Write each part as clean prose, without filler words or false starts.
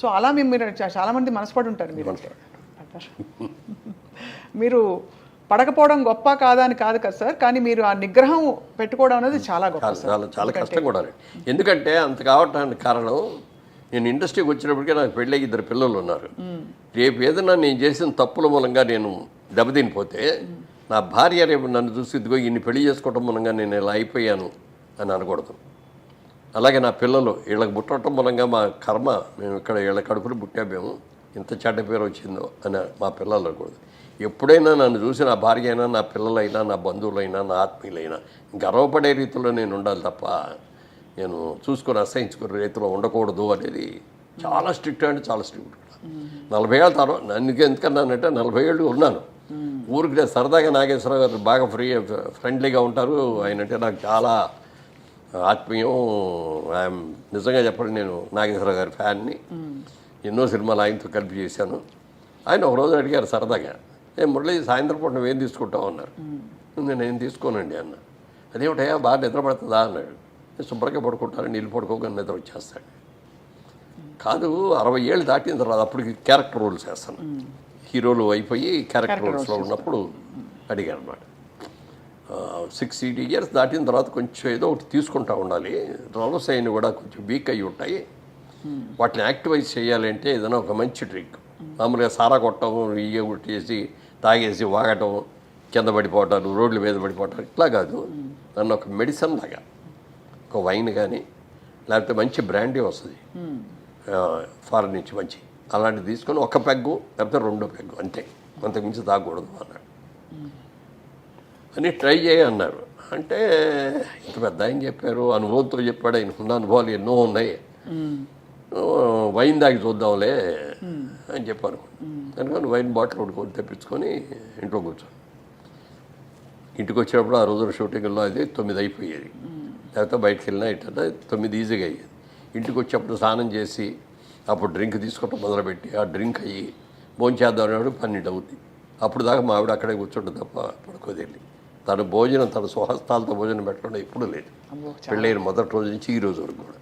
So అలా మీరు చాలామంది మనసుపడి ఉంటారు మీరు మీరు పడకపోవడం గొప్ప కాదా అని కాదు కదా సార్, కానీ మీరు ఆ నిగ్రహం పెట్టుకోవడం అనేది చాలా గొప్ప. చాలా కష్టం కూడా. ఎందుకంటే అంత కావటానికి కారణం, నేను ఇండస్ట్రీకి వచ్చినప్పటికీ నాకు పెళ్ళి 2 పిల్లలు ఉన్నారు. రేపు ఏదైనా నేను చేసిన తప్పుల మూలంగా నేను దెబ్బతినిపోతే నా భార్య రేపు నన్ను చూసి ఇదిగో ఇన్ని పెళ్లి చేసుకోవటం మూలంగా నేను ఇలా అయిపోయాను అని అనకూడదు. అలాగే నా పిల్లలు వీళ్ళకి పుట్టడం మూలంగా మా కర్మ, మేము ఇక్కడ వీళ్ళ కడుపులు పుట్టాము, ఇంత చెడ్డ పేరు వచ్చిందో అని మా పిల్లలు అనకూడదు. ఎప్పుడైనా నన్ను చూసి నా భార్య అయినా, నా పిల్లలైనా, నా బంధువులైనా, నా ఆత్మీయులైనా గర్వపడే రీతిలో నేను ఉండాలి తప్ప నేను చూసుకొని అసహించుకునే రీతిలో ఉండకూడదు అనేది చాలా స్ట్రిక్ట్, అంటే చాలా స్ట్రిక్ట్. 40 ఏళ్ళ తర్వాత నన్ను ఎందుకన్నానంటే 40 ఏళ్ళు ఉన్నాను ఊరికి. నేను సరదాగా నాగేశ్వరరావు గారు బాగా ఫ్రెండ్లీగా ఉంటారు. ఆయనంటే నాకు చాలా ఆత్మీయం. ఐఎమ్ నిజంగా చెప్పండి, నేను నాగేశ్వరరావు గారి ఫ్యాన్ని. ఎన్నో సినిమాలు ఆయనతో కలిపి చేశాను. ఆయన ఒకరోజు అడిగారు సరదాగా, మురళి సాయంత్రం పూట నువ్వేం తీసుకుంటావు అన్నారు. నేను తీసుకోనండి అన్న. అదేమిటయా బాగా నిద్ర పడుతుందా అన్నాడు. నేను శుభ్రంగా పడుకుంటాను, నీళ్ళు పడుకోగానే నిద్ర వచ్చేస్తాడు. కాదు 60 ఏళ్ళు దాటిన తర్వాత అప్పటికి క్యారెక్టర్ రోల్స్ వేస్తాను. హీరోలు అయిపోయి క్యారెక్టర్ రోల్స్లో ఉన్నప్పుడు అడిగాను అనమాట. 60 ఇయర్స్ దాటిన తర్వాత కొంచెం ఏదో ఒకటి తీసుకుంటూ ఉండాలి. రోల్స్ అయిన కూడా కొంచెం వీక్ అయ్యి ఉంటాయి. వాటిని యాక్టివైజ్ చేయాలంటే ఏదైనా ఒక మంచి డ్రింక్, మామూలుగా సారా కొట్టడం, ఇయ్య కొట్టేసి తాగేసి వాగటం, కింద పడిపోవటాలు, రోడ్ల మీద పడిపోవటాలు, ఇట్లా కాదు. నన్ను ఒక మెడిసిన్ లాగా ఒక వైన్ కానీ లేకపోతే మంచి బ్రాండీ వస్తుంది ఫారెన్ నుంచి మంచి, అలాంటివి తీసుకొని 1 పెగ్గు లేకపోతే 2 పెగ్గు అంతే, అంతకుమించి తాగకూడదు అన్నాడు. అని ట్రై చేయన్నారు. అంటే ఇంత పెద్ద ఆయన చెప్పారు, అనుభవంతో చెప్పాడు. ఆయనకున్న అనుభవాలు ఎన్నో ఉన్నాయి. వైన్ దాగి చూద్దాంలే అని చెప్పాను. అందుకని వైన్ బాటిల్ కొనుక్కొని తెప్పించుకొని ఇంట్లో కూర్చొని, ఇంటికి వచ్చినప్పుడు ఆ రోజున షూటింగ్లో అది 9 అయిపోయేది. లేకపోతే బయటకు వెళ్ళినా ఇట్లా 9 ఈజీగా అయ్యేది. ఇంటికి వచ్చేప్పుడు స్నానం చేసి అప్పుడు డ్రింక్ తీసుకోవటం మొదలుపెట్టి ఆ డ్రింక్ అయ్యి భోంచేద్దాం అనేవాడు 12 అవుతుంది. అప్పుడు దాకా మా ఆవిడ అక్కడే కూర్చుంటుంది తప్ప పడుకోదేళ్ళి. తను భోజనం, తన స్వహస్తాలతో భోజనం పెట్టడం ఎప్పుడూ లేదు. పెళ్ళైన మొదటి రోజు నుంచి ఈ రోజు వరకు కూడా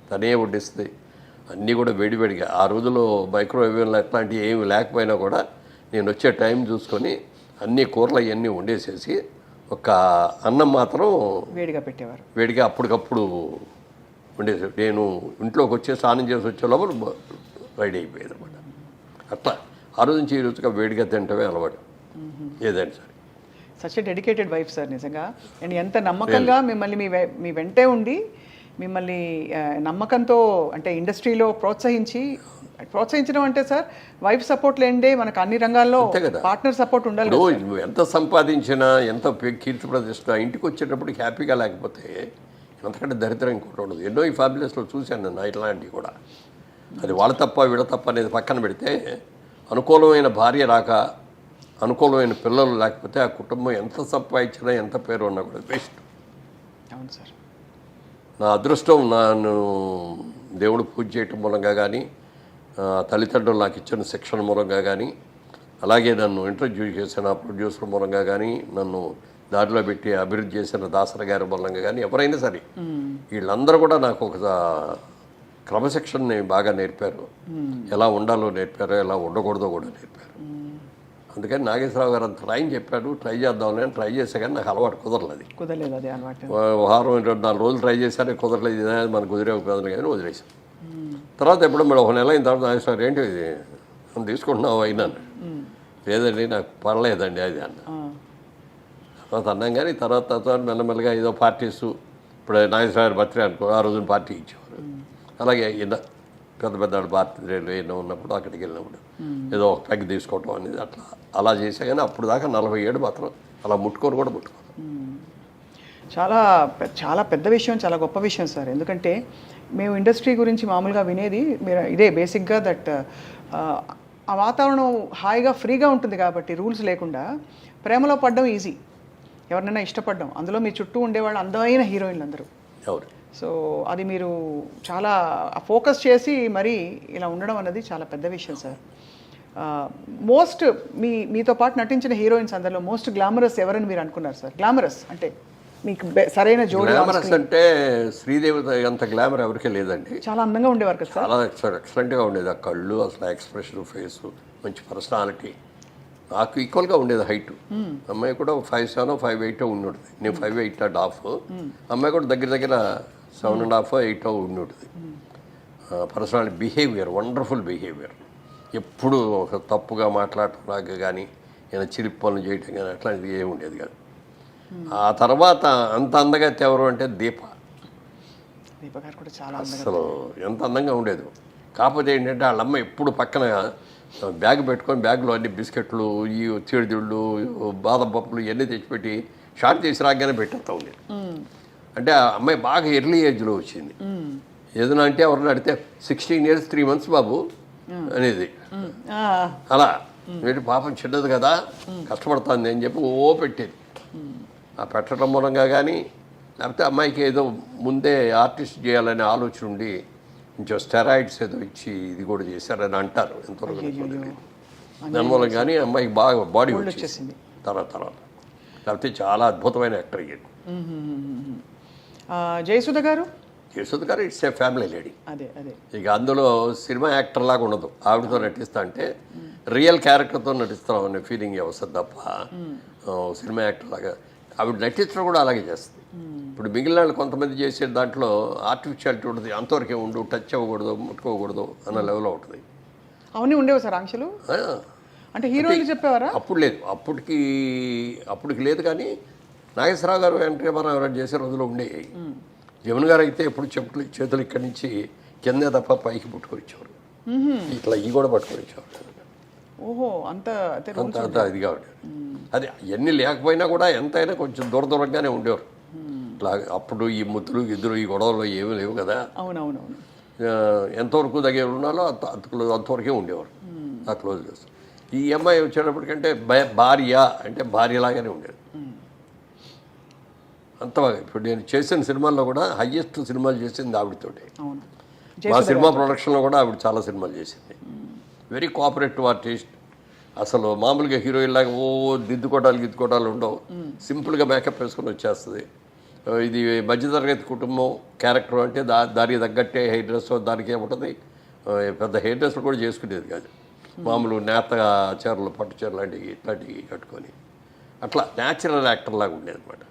తనే వడ్డిస్తుంది. అన్నీ కూడా వేడివేడిగా. ఆ రోజుల్లో మైక్రోవేవ్లో అట్లాంటివి ఏమి లేకపోయినా కూడా నేను వచ్చే టైం చూసుకొని అన్ని కూరలు అవన్నీ వండేసేసి ఒక అన్నం మాత్రం వేడిగా పెట్టేవారు. వేడిగా అప్పటికప్పుడు వండేసి నేను ఇంట్లోకి వచ్చి స్నానం చేసి వచ్చే లోపల రెడీ అయిపోయేది అనమాట. అట్లా ఆ రోజు నుంచి ఈ రోజుగా వేడిగా తింటమే అలవాటు ఏదైనా సరే. Such a dedicated wife sir నిజంగా. అండ్ ఎంత నమ్మకంగా మిమ్మల్ని మీ వెంటే ఉండి మిమ్మల్ని నమ్మకంతో అంటే ఇండస్ట్రీలో ప్రోత్సహించడం అంటే సార్ వైఫ్ సపోర్ట్ లేండే మనకు అన్ని రంగాల్లో పార్ట్నర్ సపోర్ట్ ఉండాలి. నువ్వు ఎంత సంపాదించినా, ఎంత కీర్తి ప్రతిష్ట, ఇంటికి వచ్చేటప్పటికి హ్యాపీగా లేకపోతే అంతకంటే దరిద్రం ఇంకోటి ఉండదు. ఎన్నో ఈ ఫ్యామిలీస్లో చూశాను నేను ఇట్లాంటివి కూడా. అది వాళ్ళ తప్ప వీళ్ళ తప్ప అనేది పక్కన పెడితే, అనుకూలమైన భార్య రాక, అనుకూలమైన పిల్లలు లేకపోతే ఆ కుటుంబం ఎంత సంపాదించినా, ఎంత పేరు ఉన్నా కూడా వేస్ట్. అవును సార్. నా అదృష్టం నన్ను దేవుడు పూజ చేయటం మూలంగా కానీ, తల్లిదండ్రులు నాకు ఇచ్చిన శిక్షణ మూలంగా కానీ, అలాగే నన్ను ఇంట్రడ్యూస్ చేసిన ప్రొడ్యూసర్ మూలంగా కానీ, నన్ను దారిలో పెట్టి అభివృద్ధి చేసిన దాసరి గారి మూలంగా కానీ, ఎవరైనా సరే వీళ్ళందరూ కూడా నాకు ఒక క్రమశిక్షణని బాగా నేర్పారు. ఎలా ఉండాలో నేర్పారు, ఎలా ఉండకూడదో కూడా నేర్పారు. అందుకని నాగేశ్వరరావు గారు అంత ట్రై చెప్పాడు, ట్రై చేద్దామని అని ట్రై చేసా కానీ నాకు అలవాటు కుదరలేదు. అది అలవాటు. వారం 2-4 రోజులు ట్రై చేశాను, కుదరలేదు. మనకు కుదిరే కుదరదు కానీ వదిలేసాను. తర్వాత ఎప్పుడు మేడం 1 నెల అయిన తర్వాత నాగేశ్వరరావు ఏంటి ఇది మనం తీసుకుంటున్నావు అయినాను. లేదండి నాకు పర్లేదండి అది అన్న. తర్వాత అన్నాం కానీ తర్వాత మెల్లమెల్లగా ఏదో పార్టీస్, ఇప్పుడు నాగేశ్వరరావు బర్త్డే అనుకో, ఆ రోజున పార్టీ ఇచ్చేవారు. అలాగే పెద్ద బర్త్డేలు ఎన్నో ఉన్నప్పుడు అక్కడికి వెళ్ళినప్పుడు ఏదో ఒక పెగ్ తీసుకోవటం అనేది అలా చేసా. కానీ అప్పుడు దాకా 47 మాత్రం అలా ముట్టుకోను. చాలా పెద్ద విషయం, చాలా గొప్ప విషయం సార్. ఎందుకంటే మేము ఇండస్ట్రీ గురించి మామూలుగా వినేది ఇదే బేసిక్గా దట్ ఆ వాతావరణం హాయిగా ఫ్రీగా ఉంటుంది కాబట్టి రూల్స్ లేకుండా ప్రేమలో పడడం ఈజీ, ఎవరినైనా ఇష్టపడడం. అందులో మీ చుట్టూ ఉండేవాళ్ళు అందమైన హీరోయిన్లు అందరూ. సో అది మీరు చాలా ఫోకస్ చేసి మరీ ఇలా ఉండడం అన్నది చాలా పెద్ద విషయం సార్. మీతో పాటు నటించిన హీరోయిన్స్ అందరిలో మోస్ట్ గ్లామరస్ ఎవరని మీరు అనుకున్నారు సార్? గ్లామరస్ అంటే మీకు సరైన జోడి గ్లామరస్ అంటే శ్రీదేవి అంత గ్లామర్ ఎవరికీ లేదండి. చాలా అందంగా ఉండేవారు కదా సార్. చాలా ఎక్సలెంట్గా ఉండేది. ఆ కళ్ళు, అసలు ఎక్స్ప్రెషన్, ఫేసు, మంచి పర్సనాలిటీ. నాకు ఈక్వల్గా ఉండేది హైట్. అమ్మాయి కూడా 5'7", 5'8" ఉండేది. నేను 5'8.5". అమ్మాయి కూడా దగ్గర దగ్గర 7.5, 8 ఉండేది. Personality, behaviour, wonderful behaviour. ఎప్పుడు ఒక తప్పుగా మాట్లాడటం నాకు కానీ ఏదైనా చిలిపి పనులు చేయటం కానీ అట్లాంటిది ఏమి ఉండేది కాదు. ఆ తర్వాత అంత అందగత్త ఎవరు అంటే దీప గారు కూడా చాలా అసలు ఎంత అందంగా ఉండేది. కాకపోతే ఏంటంటే వాళ్ళ అమ్మ ఎప్పుడు పక్కన బ్యాగ్ పెట్టుకొని బ్యాగ్లో అన్ని బిస్కెట్లు, ఈ చీడిదిళ్ళు, బాదం పప్పులు ఇవన్నీ తెచ్చిపెట్టి షార్ట్ చేసి రాగానే పెట్టేస్తూ ఉండేది. అంటే ఆ అమ్మాయి బాగా ఎర్లీ ఏజ్లో వచ్చింది. ఏదైనా అంటే ఎవరిని అడిగితే 16 years 3 months బాబు అనేది. అలా ఏంటి పాపం చిన్నది కదా కష్టపడుతుంది అని చెప్పి పెట్టేది. ఆ పెట్టడం మూలంగా కానీ లేకపోతే అమ్మాయికి ఏదో ముందే ఆర్టిస్ట్ చేయాలనే ఆలోచన ఉండి కొంచెం స్టెరాయిడ్స్ ఏదో ఇచ్చి ఇది కూడా చేశారని అంటారు. ఎంతవరకు దానిమూలం కానీ అమ్మాయికి బాగా బాడీ వచ్చేసింది తర్వాత. లేకపోతే చాలా అద్భుతమైన యాక్టర్ అయ్యేది. జయసుధ గారు ఇట్స్ ఏ ఫ్యామిలీ లేడీ. అదే ఇక అందులో సినిమా యాక్టర్ లాగా ఉండదు. ఆవిడతో నటిస్తా అంటే రియల్ క్యారెక్టర్తో నటిస్తాం అనే ఫీలింగ్ వస్తుంది తప్ప సినిమా యాక్టర్ లాగా ఆవిడ నటించడం కూడా అలాగే చేస్తుంది. ఇప్పుడు మిగిలిన వాళ్ళు కొంతమంది చేసే దాంట్లో ఆర్టిఫిషియాలిటీ ఉంటుంది. అంతవరకే ఉండు, టచ్ అవ్వకూడదు, ముట్టుకోకూడదు అన్న లెవెల్లో ఉంటుంది. అవన్నీ ఉండేవి సార్ ఆంక్షలు. అంటే హీరోయిన్లు చెప్పేవారా? అప్పుడు లేదు, అప్పటికి లేదు. కానీ నాగేశ్వరరావు గారు, ఎన్టీ రామారావు గారు చేసే రోజులు ఉండేవి. జమున గారు అయితే ఎప్పుడు చేతులు ఇక్కడి నుంచి కిందే తప్ప పైకి పుట్టుకొచ్చేవారు. ఇట్లా ఈ కూడా పట్టుకొచ్చేవారు. ఓహో, అంత ఇదిగా ఉండేవారు. అది ఎన్ని లేకపోయినా కూడా ఎంతైనా కొంచెం దూరంగానే ఉండేవారు. ఇట్లా అప్పుడు ఈ ముద్దులు గిద్దులు ఈ గొడవలు ఏమీ లేవు కదా. అవునవునవును. ఎంతవరకు దగ్గర ఉన్నాలో అంతవరకే ఉండేవారు. ఆ క్లోజ్నెస్. ఈ అమ్మాయి వచ్చేటప్పటికంటే భార్య అంటే భార్యలాగానే ఉండేది. అంత బాగా. ఇప్పుడు నేను చేసిన సినిమాల్లో కూడా హయ్యెస్ట్ సినిమాలు చేసింది ఆవిడతోటి. మా సినిమా ప్రొడక్షన్లో కూడా ఆవిడ చాలా సినిమాలు చేసింది. Very cooperative artist. అసలు మామూలుగా హీరోయిన్ లాగా గిద్దుకోటాలు ఉండవు. సింపుల్గా మేకప్ వేసుకొని వచ్చేస్తుంది. ఇది మధ్యతరగతి కుటుంబం క్యారెక్టర్ అంటే దానికి తగ్గట్టే హెయిర్ డ్రెస్ దానికే ఉంటుంది. పెద్ద హెయిర్ డ్రెస్లు కూడా చేసుకునేది కాదు. మామూలు నేత చీరలు, పట్టు చీరలు లాంటివి ఇట్లాంటివి కట్టుకొని అట్లా న్యాచురల్ యాక్టర్ లాగా ఉండేది అనమాట.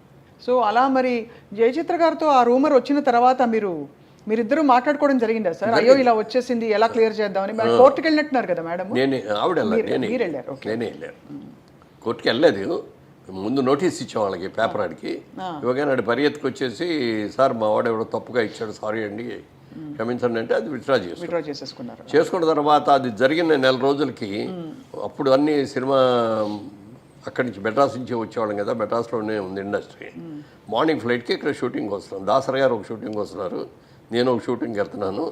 సో అలా మరి జయచిత్ర గారితో ఆ రూమర్ వచ్చిన తర్వాత మీరిద్దరూ మాట్లాడుకోవడం జరిగిందా సార్? అయ్యో ఇలా వచ్చేసింది, ఎలా క్లియర్ చేద్దామని. మరి కోర్టుకి వెళ్ళినట్టున్నారు కదా మేడం? నేనే వెళ్ళాను. కోర్టుకి వెళ్ళలేదు. ముందు నోటీస్ ఇచ్చాం వాళ్ళకి, పేపర్ ఆడికి. ఇవ్వగానే పరిగెత్తుకు వచ్చేసి, సార్ మా వాడు ఎవడో తప్పుగా ఇచ్చాడు, సారీ అండి క్షమించండి అంటే అది విత్డ్రా చేసుకున్నారు. చేసుకున్న తర్వాత అది జరిగిన 4 రోజులకి అప్పుడు అన్ని సినిమా అక్కడి నుంచి మెడ్రాస్ నుంచి వచ్చేవాళ్ళం కదా. మెడ్రాస్లోనే ఉంది ఇండస్ట్రీ. మార్నింగ్ ఫ్లైట్కి ఇక్కడ షూటింగ్కి వస్తున్నాం. దాసరి గారు ఒక షూటింగ్కి వస్తున్నారు, నేను ఒక షూటింగ్కి వెళ్తున్నాను,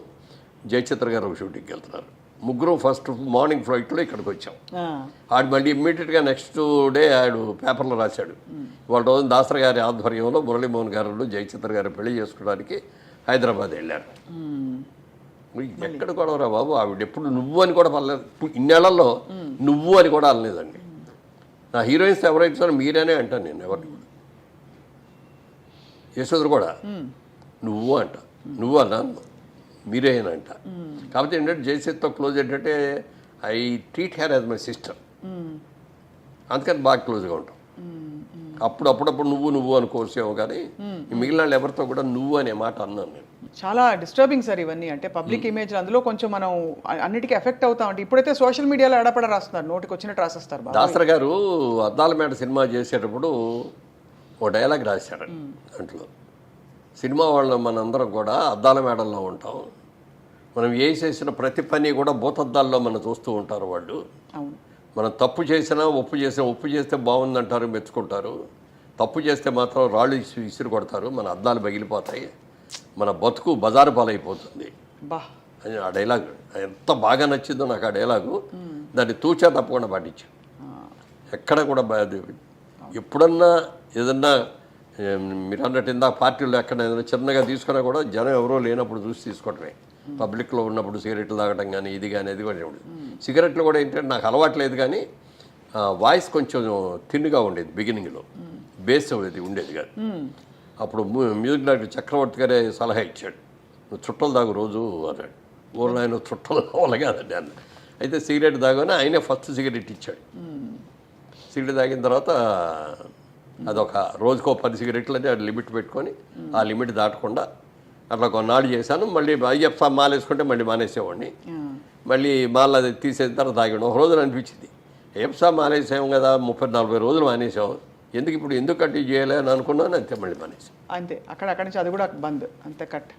జయచిత్ర గారు ఒక షూటింగ్కి వెళ్తున్నారు. ముగ్గురు ఫస్ట్ మార్నింగ్ ఫ్లైట్లో ఇక్కడికి వచ్చాం. ఆడు మళ్ళీ ఇమ్మీడియట్గా నెక్స్ట్ డే ఆడు పేపర్లో రాశాడు, వాళ్ళ రోజు దాసరి గారి ఆధ్వర్యంలో మురళీమోహన్ గారు జయచిత్ర గారు పెళ్లి చేసుకోవడానికి హైదరాబాద్ వెళ్ళారు. ఎక్కడ కూడా రా బాబు, ఆవిడ ఎప్పుడు నువ్వు అని కూడా పర్లేదు. ఇన్నేళ్లలో నువ్వు అని కూడా అనలేదండి. నా హీరోయిన్స్ ఎవరైతే మీరేనే అంటాను నేను. ఎవరిని కూడా యశోదరు కూడా నువ్వు అంట, నువ్వు అన్నాను, మీరేనంట. కాబట్టి ఏంటంటే జయసేత్తో క్లోజ్ ఏంటంటే I treat her as my sister. అందుకని బాగా క్లోజ్గా ఉంటాం. అప్పుడప్పుడు నువ్వు అనుకోవచ్చేమో, కానీ మిగిలిన వాళ్ళు ఎవరితో కూడా నువ్వు అనే మాట అన్నాను నేను. చాలా డిస్టర్బింగ్ సార్ ఇవన్నీ. అంటే పబ్లిక్ ఇమేజ్ అందులో కొంచెం మనం అన్నిటికీ ఎఫెక్ట్ అవుతాం. అంటే ఇప్పుడైతే సోషల్ మీడియాలో ఎడపడ రాస్తున్నారు, నోటికి వచ్చినట్టు రాసేస్తారు. దాసరి గారు అద్దాల మేడ సినిమా చేసేటప్పుడు ఓ డైలాగ్ రాశారు. దాంట్లో సినిమా వాళ్ళు మనందరం కూడా అద్దాల మేడల్లో ఉంటాం, మనం ఏ చేసిన ప్రతి పని కూడా భూతద్దాల్లో మనం చూస్తూ ఉంటారు వాళ్ళు. మనం తప్పు చేసినా ఒప్పు చేస్తే బాగుందంటారు, మెచ్చుకుంటారు. తప్పు చేస్తే మాత్రం రాళ్ళు విసిరి కొడతారు, మన అద్దాలు పగిలిపోతాయి, మన బతుకు బజారు పాలైపోతుంది అని ఆ డైలాగ్ ఎంత బాగా నచ్చిందో నాకు. ఆ డైలాగు దాన్ని తూచా తప్పకుండా పాటించాను. ఎక్కడ కూడా ఎప్పుడన్నా ఏదన్నా మీరు అన్నట్టు ఇందాక పార్టీలో ఎక్కడ ఏదైనా చిన్నగా తీసుకున్నా కూడా జనం ఎవరో లేనప్పుడు చూసి తీసుకోవటమే. పబ్లిక్లో ఉన్నప్పుడు సిగరెట్లు తాగడం కానీ ఇది కానీ అది కూడా ఉండేది. సిగరెట్లు కూడా ఏంటంటే నాకు అలవాట్లేదు, కానీ వాయిస్ కొంచెం థిన్గా ఉండేది బిగినింగ్లో, బేస్ అది ఉండేది కాదు. అప్పుడు మ్యూజిక్ డైరెక్టర్ చక్రవర్తి గారే సలహా ఇచ్చాడు, నువ్వు చుట్టలు తాగు రోజు అన్నాడు. ఊళ్ళో ఆయన చుట్టలు కావాలి కాదండి అన్న. అయితే సిగరెట్ తాగానే ఆయనే ఫస్ట్ సిగరెట్ ఇచ్చాడు. సిగరెట్ తాగిన తర్వాత అదొక రోజుకో 10 సిగరెట్లు అని అది లిమిట్ పెట్టుకొని ఆ లిమిట్ దాటకుండా అట్లా కొన్నాళ్ళు చేశాను. మళ్ళీ అయ్యప్ప మాల వేసుకుంటే మళ్ళీ మానేసేవాడిని. మళ్ళీ మాల అది తీసేసిన తర్వాత తాగాడు. ఒక రోజున అనిపించింది, అయ్యప్ప మానేసాం కదా, 30-40 రోజులు మానేసాం, ఎందుకు ఇప్పుడు ఎందుకు కట్ చేయాలి అని అనుకున్నాను. అంతే మళ్ళీ మానేసాం. అంతే అక్కడి నుంచి అది కూడా బంద్, అంతే కట్.